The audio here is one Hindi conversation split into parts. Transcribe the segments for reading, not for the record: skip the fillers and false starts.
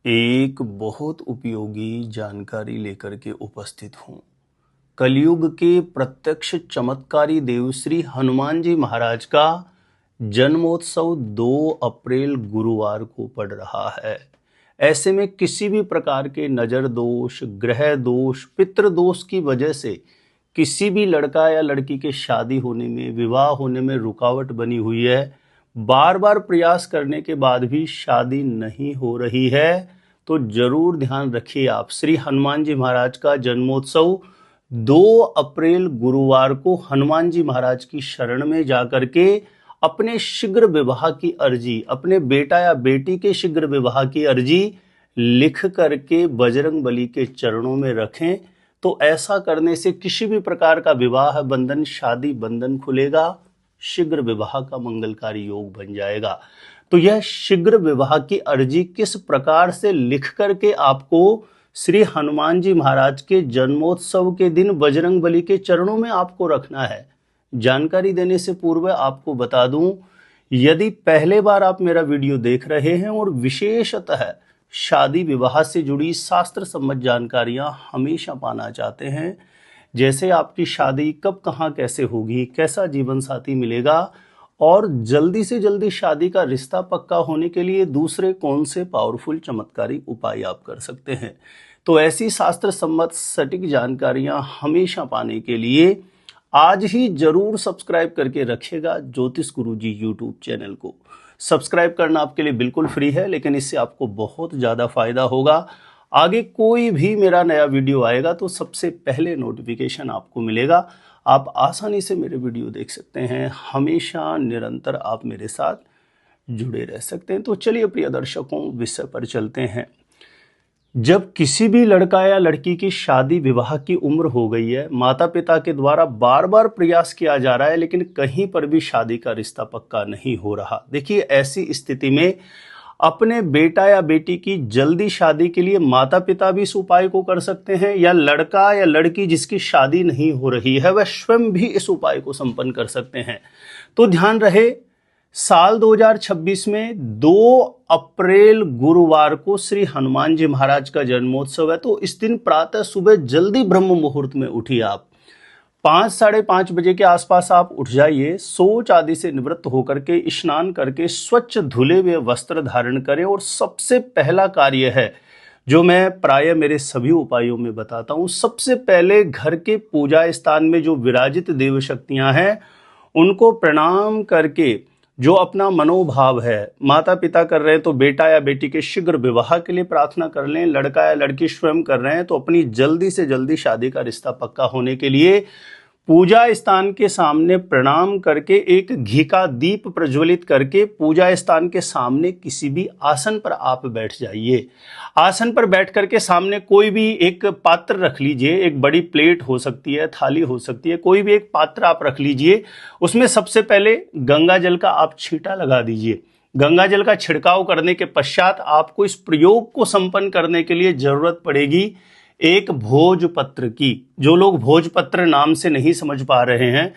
एक बहुत उपयोगी जानकारी लेकर के उपस्थित हूँ। कलयुग के प्रत्यक्ष चमत्कारी देव श्री हनुमान जी महाराज का जन्मोत्सव 2 अप्रैल गुरुवार को पड़ रहा है। ऐसे में किसी भी प्रकार के नज़र दोष, ग्रह दोष, पितृ दोष की वजह से किसी भी लड़का या लड़की के शादी होने में, विवाह होने में रुकावट बनी हुई है, बार बार प्रयास करने के बाद भी शादी नहीं हो रही है, तो जरूर ध्यान रखिए। आप श्री हनुमान जी महाराज का जन्मोत्सव 2 अप्रैल गुरुवार को हनुमान जी महाराज की शरण में जाकर के अपने शीघ्र विवाह की अर्जी, अपने बेटा या बेटी के शीघ्र विवाह की अर्जी लिख करके बजरंग बली के चरणों में रखें। तो ऐसा करने से किसी भी प्रकार का विवाह बंधन, शादी बंधन खुलेगा, शीघ्र विवाह का मंगलकारी योग बन जाएगा। तो यह शीघ्र विवाह की अर्जी किस प्रकार से लिख करके आपको श्री हनुमान जी महाराज के जन्मोत्सव के दिन बजरंग बली के चरणों में आपको रखना है, जानकारी देने से पूर्व आपको बता दूं, यदि पहले बार आप मेरा वीडियो देख रहे हैं और विशेषतः शादी विवाह से जुड़ी शास्त्र सम्मत जानकारियां हमेशा पाना चाहते हैं, जैसे आपकी शादी कब, कहाँ, कैसे होगी, कैसा जीवन साथी मिलेगा और जल्दी से जल्दी शादी का रिश्ता पक्का होने के लिए दूसरे कौन से पावरफुल चमत्कारी उपाय आप कर सकते हैं, तो ऐसी शास्त्र सम्मत सटीक जानकारियां हमेशा पाने के लिए आज ही जरूर सब्सक्राइब करके रखिएगा ज्योतिष गुरुजी यूट्यूब चैनल को। सब्सक्राइब करना आपके लिए बिल्कुल फ्री है, लेकिन इससे आपको बहुत ज़्यादा फायदा होगा। आगे कोई भी मेरा नया वीडियो आएगा तो सबसे पहले नोटिफिकेशन आपको मिलेगा। आप आसानी से मेरे वीडियो देख सकते हैं, हमेशा निरंतर आप मेरे साथ जुड़े रह सकते हैं। तो चलिए प्रिय दर्शकों, विषय पर चलते हैं। जब किसी भी लड़का या लड़की की शादी विवाह की उम्र हो गई है, माता पिता के द्वारा बार बार प्रयास किया जा रहा है, लेकिन कहीं पर भी शादी का रिश्ता पक्का नहीं हो रहा। देखिए, ऐसी स्थिति में अपने बेटा या बेटी की जल्दी शादी के लिए माता पिता भी इस उपाय को कर सकते हैं, या लड़का या लड़की जिसकी शादी नहीं हो रही है वह स्वयं भी इस उपाय को संपन्न कर सकते हैं। तो ध्यान रहे, साल 2026 में 2 अप्रैल गुरुवार को श्री हनुमान जी महाराज का जन्मोत्सव है। तो इस दिन प्रातः सुबह जल्दी ब्रह्म मुहूर्त में उठिए। आप 5, साढ़े 5 बजे के आसपास आप उठ जाइए, शौच आदि से निवृत्त होकर के स्नान करके स्वच्छ धुले हुए वस्त्र धारण करें। और सबसे पहला कार्य है जो मैं प्राय मेरे सभी उपायों में बताता हूं, सबसे पहले घर के पूजा स्थान में जो विराजित देव शक्तियां हैं उनको प्रणाम करके जो अपना मनोभाव है, माता पिता कर रहे हैं तो बेटा या बेटी के शीघ्र विवाह के लिए प्रार्थना कर लें, लड़का या लड़की स्वयं कर रहे हैं तो अपनी जल्दी से जल्दी शादी का रिश्ता पक्का होने के लिए पूजा स्थान के सामने प्रणाम करके एक घी का दीप प्रज्वलित करके पूजा स्थान के सामने किसी भी आसन पर आप बैठ जाइए। आसन पर बैठ करके सामने कोई भी एक पात्र रख लीजिए, एक बड़ी प्लेट हो सकती है, थाली हो सकती है, कोई भी एक पात्र आप रख लीजिए। उसमें सबसे पहले गंगा जल का आप छींटा लगा दीजिए। गंगा जल का छिड़काव करने के पश्चात आपको इस प्रयोग को संपन्न करने के लिए जरूरत पड़ेगी एक भोजपत्र की। जो लोग भोजपत्र नाम से नहीं समझ पा रहे हैं,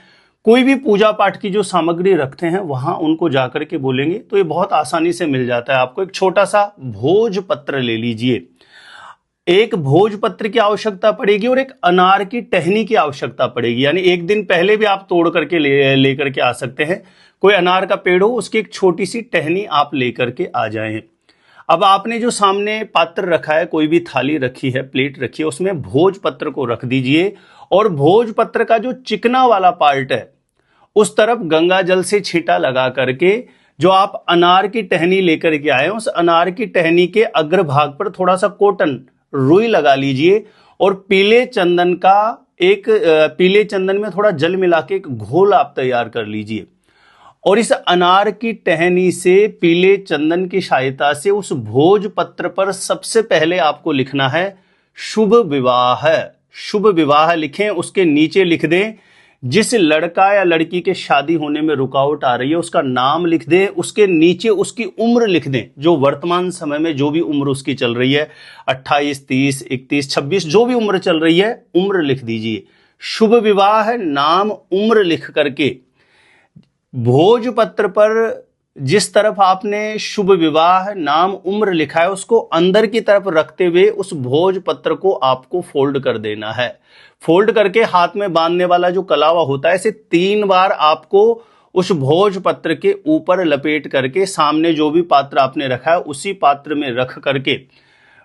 कोई भी पूजा पाठ की जो सामग्री रखते हैं वहां उनको जाकर के बोलेंगे तो ये बहुत आसानी से मिल जाता है। आपको एक छोटा सा भोजपत्र ले लीजिए, एक भोजपत्र की आवश्यकता पड़ेगी और एक अनार की टहनी की आवश्यकता पड़ेगी। यानी एक दिन पहले भी आप तोड़ करके ले करके आ सकते हैं। कोई अनार का पेड़ हो, उसकी एक छोटी सी टहनी आप लेकर के आ जाएं। अब आपने जो सामने पात्र रखा है, कोई भी थाली रखी है, प्लेट रखी है, उसमें भोजपत्र को रख दीजिए और भोजपत्र का जो चिकना वाला पार्ट है उस तरफ गंगा जल से छींटा लगा करके जो आप अनार की टहनी लेकर के आए, उस अनार की टहनी के अग्रभाग पर थोड़ा सा कॉटन रुई लगा लीजिए और पीले चंदन में थोड़ा जल मिला के एक घोल आप तैयार कर लीजिए। और इस अनार की टहनी से, पीले चंदन की सहायता से उस भोजपत्र पर सबसे पहले आपको लिखना है शुभ विवाह। शुभ विवाह लिखें, उसके नीचे लिख दें जिस लड़का या लड़की के शादी होने में रुकावट आ रही है उसका नाम लिख दें, उसके नीचे उसकी उम्र लिख दें, जो वर्तमान समय में जो भी उम्र उसकी चल रही है, 28, 30, 31, 26, जो भी उम्र चल रही है उम्र लिख दीजिए। शुभ विवाह नाम, उम्र लिख करके भोजपत्र पर जिस तरफ आपने शुभ विवाह नाम उम्र लिखा है उसको अंदर की तरफ रखते हुए उस भोजपत्र को आपको फोल्ड कर देना है। फोल्ड करके हाथ में बांधने वाला जो कलावा होता है, इसे 3 बार आपको उस भोजपत्र के ऊपर लपेट करके सामने जो भी पात्र आपने रखा है उसी पात्र में रख करके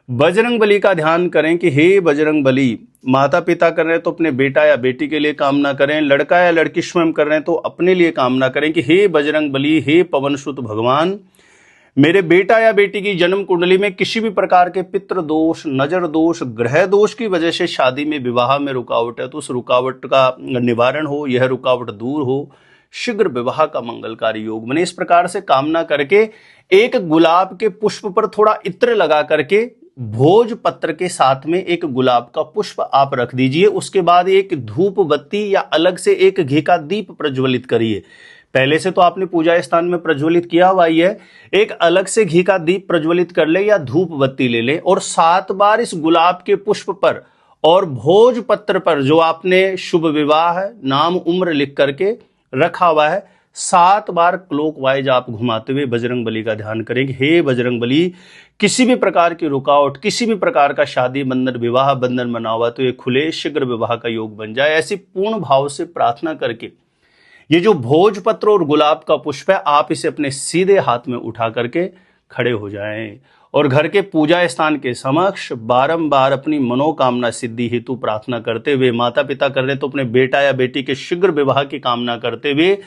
बजरंग बली का ध्यान करें कि हे बजरंग बली, माता पिता कर रहे हैं तो अपने बेटा या बेटी के लिए कामना करें, लड़का या लड़की स्वयं कर रहे हैं तो अपने लिए कामना करें कि हे बजरंग बली, हे पवन सुत भगवान, मेरे बेटा या बेटी की जन्म कुंडली में किसी भी प्रकार के पितृ दोष, नजर दोष, ग्रह दोष की वजह से शादी में विवाह में रुकावट है तो उस रुकावट का निवारण हो, यह रुकावट दूर हो, शीघ्र विवाह का मंगलकारी योग बने। इस प्रकार से कामना करके एक गुलाब के पुष्प पर थोड़ा इत्र लगा करके भोजपत्र के साथ में एक गुलाब का पुष्प आप रख दीजिए। उसके बाद एक धूप बत्ती या अलग से एक घी का दीप प्रज्वलित करिए। पहले से तो आपने पूजा स्थान में प्रज्वलित किया हुआ ही है, एक अलग से घी का दीप प्रज्वलित कर ले या धूप बत्ती ले ले और 7 बार इस गुलाब के पुष्प पर और भोजपत्र पर जो आपने शुभ विवाह नाम उम्र लिख करके रखा हुआ है 7 बार क्लॉकवाइज आप घुमाते हुए बजरंग बली का ध्यान करेंगे। हे बजरंग बली, किसी भी प्रकार की रुकावट, किसी भी प्रकार का शादी बंधन, विवाह बंधन बना हुआ तो ये खुले, शीघ्र विवाह का योग बन जाए। ऐसी पूर्ण भाव से प्रार्थना करके ये जो भोजपत्र और गुलाब का पुष्प है आप इसे अपने सीधे हाथ में उठा करके खड़े हो जाएं और घर के पूजा स्थान के समक्ष बारंबार अपनी मनोकामना सिद्धि हेतु प्रार्थना करते हुए, माता पिता कर रहे तो अपने बेटा या बेटी के शीघ्र विवाह की कामना करते हुए,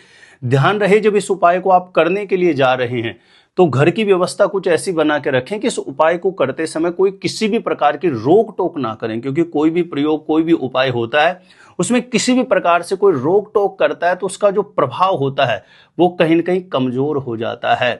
ध्यान रहे जब इस उपाय को आप करने के लिए जा रहे हैं तो घर की व्यवस्था कुछ ऐसी बना के रखें कि इस उपाय को करते समय कोई किसी भी प्रकार की रोक टोक ना करें, क्योंकि कोई भी प्रयोग, कोई भी उपाय होता है उसमें किसी भी प्रकार से कोई रोक टोक करता है तो उसका जो प्रभाव होता है वो कहीं न कहीं कमजोर हो जाता है।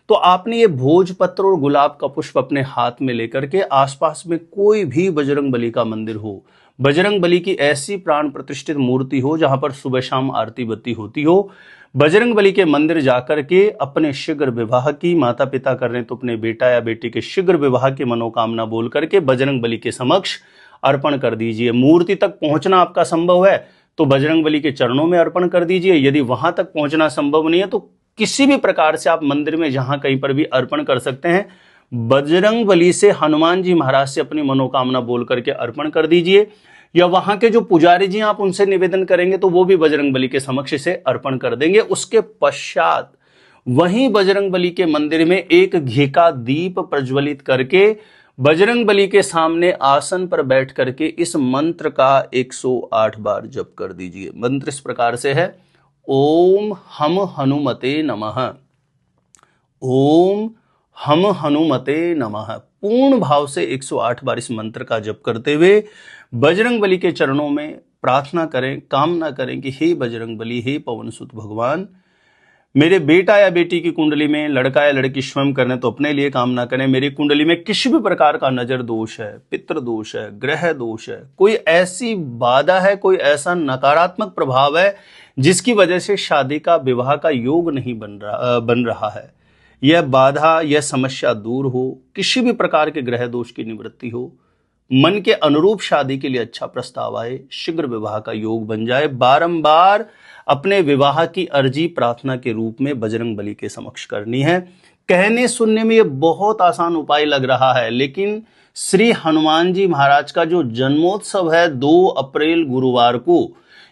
तो आपने ये भोजपत्र और गुलाब का पुष्प अपने हाथ में लेकर के आसपास में कोई भी बजरंग बली का मंदिर हो, बजरंग बली की ऐसी प्राण प्रतिष्ठित मूर्ति हो जहां पर सुबह शाम आरती बत्ती होती हो, बजरंग बली के मंदिर जाकर के अपने शीघ्र विवाह की, माता पिता कर रहे हैं तो अपने बेटा या बेटी के शीघ्र विवाह की मनोकामना बोल करके बजरंग बली के समक्ष अर्पण कर दीजिए। मूर्ति तक पहुंचना आपका संभव है तो बजरंग बली के चरणों में अर्पण कर दीजिए। यदि वहां तक पहुंचना संभव नहीं है तो किसी भी प्रकार से आप मंदिर में जहां कहीं पर भी अर्पण कर सकते हैं। बजरंग बली से, हनुमान जी महाराज से अपनी मनोकामना बोल करके अर्पण कर दीजिए, या वहां के जो पुजारी जी आप उनसे निवेदन करेंगे तो वो भी बजरंग बली के समक्ष से अर्पण कर देंगे। उसके पश्चात वहीं बजरंग बली के मंदिर में एक घी का दीप प्रज्वलित करके बजरंग बली के सामने आसन पर बैठ करके इस मंत्र का 108 बार जप कर दीजिए। मंत्र इस प्रकार से है, ओम हम हनुमते नमः, ओम हम हनुमते नमः। पूर्ण भाव से 108 बार इस मंत्र का जप करते हुए बजरंग बली के चरणों में प्रार्थना करें, कामना करें कि हे बजरंग बली, हे पवन सुत भगवान, मेरे बेटा या बेटी की कुंडली में, लड़का या लड़की स्वयं करने तो अपने लिए कामना करें, मेरी कुंडली में किसी भी प्रकार का नजर दोष है, पितृ दोष है, ग्रह दोष है, कोई ऐसी बाधा है, कोई ऐसा नकारात्मक प्रभाव है जिसकी वजह से शादी का, विवाह का योग नहीं बन रहा है, यह बाधा, यह समस्या दूर हो, किसी भी प्रकार के ग्रह दोष की निवृत्ति हो, मन के अनुरूप शादी के लिए अच्छा प्रस्ताव आए, शीघ्र विवाह का योग बन जाए। बारंबार अपने विवाह की अर्जी प्रार्थना के रूप में बजरंग बली के समक्ष करनी है। कहने सुनने में यह बहुत आसान उपाय लग रहा है, लेकिन श्री हनुमान जी महाराज का जो जन्मोत्सव है 2 अप्रैल गुरुवार को,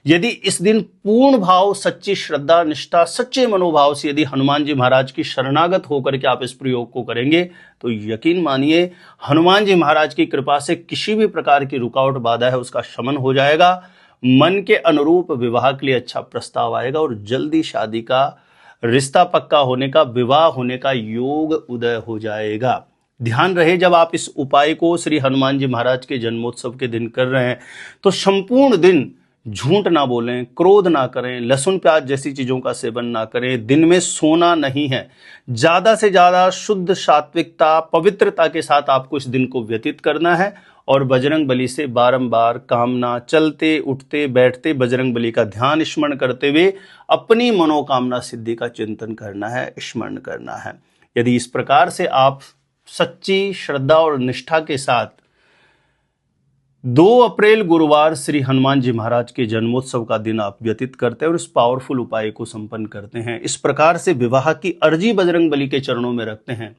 यदि इस दिन पूर्ण भाव, सच्ची श्रद्धा, निष्ठा, सच्चे मनोभाव से यदि हनुमान जी महाराज की शरणागत होकर के आप इस प्रयोग को करेंगे तो यकीन मानिए हनुमान जी महाराज की कृपा से किसी भी प्रकार की रुकावट, बाधा है उसका शमन हो जाएगा, मन के अनुरूप विवाह के लिए अच्छा प्रस्ताव आएगा और जल्दी शादी का रिश्ता पक्का होने का, विवाह होने का योग उदय हो जाएगा। ध्यान रहे जब आप इस उपाय को श्री हनुमान जी महाराज के जन्मोत्सव के दिन कर रहे हैं तो संपूर्ण दिन झूठ ना बोलें, क्रोध ना करें, लहसुन प्याज जैसी चीजों का सेवन ना करें, दिन में सोना नहीं है, ज्यादा से ज्यादा शुद्ध सात्विकता, पवित्रता के साथ आपको इस दिन को व्यतीत करना है और बजरंग बली से बारंबार कामना, चलते उठते बैठते बजरंग बली का ध्यान स्मरण करते हुए अपनी मनोकामना सिद्धि का चिंतन करना है, स्मरण करना है। यदि इस प्रकार से आप सच्ची श्रद्धा और निष्ठा के साथ 2 अप्रैल गुरुवार श्री हनुमान जी महाराज के जन्मोत्सव का दिन आप व्यतीत करते हैं और इस पावरफुल उपाय को संपन्न करते हैं, इस प्रकार से विवाह की अर्जी बजरंगबली के चरणों में रखते हैं,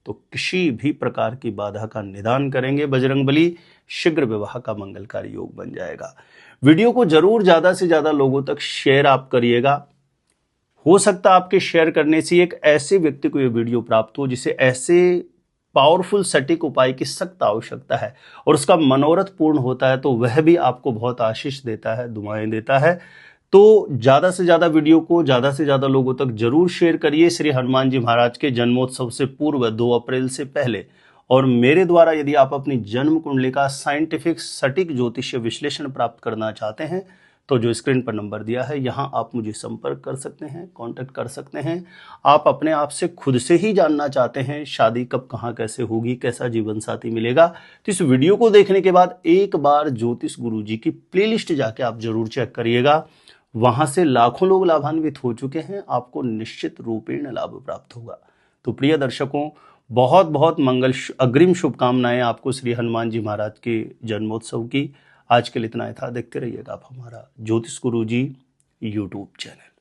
तो किसी भी प्रकार की बाधा का निदान करेंगे बजरंगबली, शीघ्र विवाह का मंगलकारी योग बन जाएगा। वीडियो को जरूर ज्यादा से ज्यादा लोगों तक शेयर आप करिएगा। हो सकता है आपके शेयर करने से एक ऐसे व्यक्ति को यह वीडियो प्राप्त हो जिसे ऐसे पावरफुल सटीक उपाय की सख्त आवश्यकता है और उसका मनोरथ पूर्ण होता है, तो वह भी आपको बहुत आशीष देता है, दुआएं देता है। तो ज्यादा से ज्यादा वीडियो को ज्यादा से ज्यादा लोगों तक जरूर शेयर करिए श्री हनुमान जी महाराज के जन्मोत्सव से पूर्व 2 अप्रैल से पहले। और मेरे द्वारा यदि आप अपनी जन्म कुंडली का साइंटिफिक सटीक ज्योतिषीय विश्लेषण प्राप्त करना चाहते हैं तो जो स्क्रीन पर नंबर दिया है यहां आप मुझे संपर्क कर सकते हैं, कांटेक्ट कर सकते हैं। आप अपने आप से खुद से ही जानना चाहते हैं शादी कब कहां कैसे होगी, कैसा जीवन साथी मिलेगा, तो इस वीडियो को देखने के बाद एक बार ज्योतिष गुरुजी की प्लेलिस्ट जाके आप जरूर चेक करिएगा। वहां से लाखों लोग लाभान्वित हो चुके हैं, आपको निश्चित रूपेण लाभ प्राप्त होगा। तो प्रिय दर्शकों, बहुत बहुत मंगल अग्रिम शुभकामनाएं आपको श्री हनुमान जी महाराज के जन्मोत्सव की। आज के लिए इतना ही था। देखते रहिएगा आप हमारा ज्योतिष गुरुजी यूट्यूब चैनल।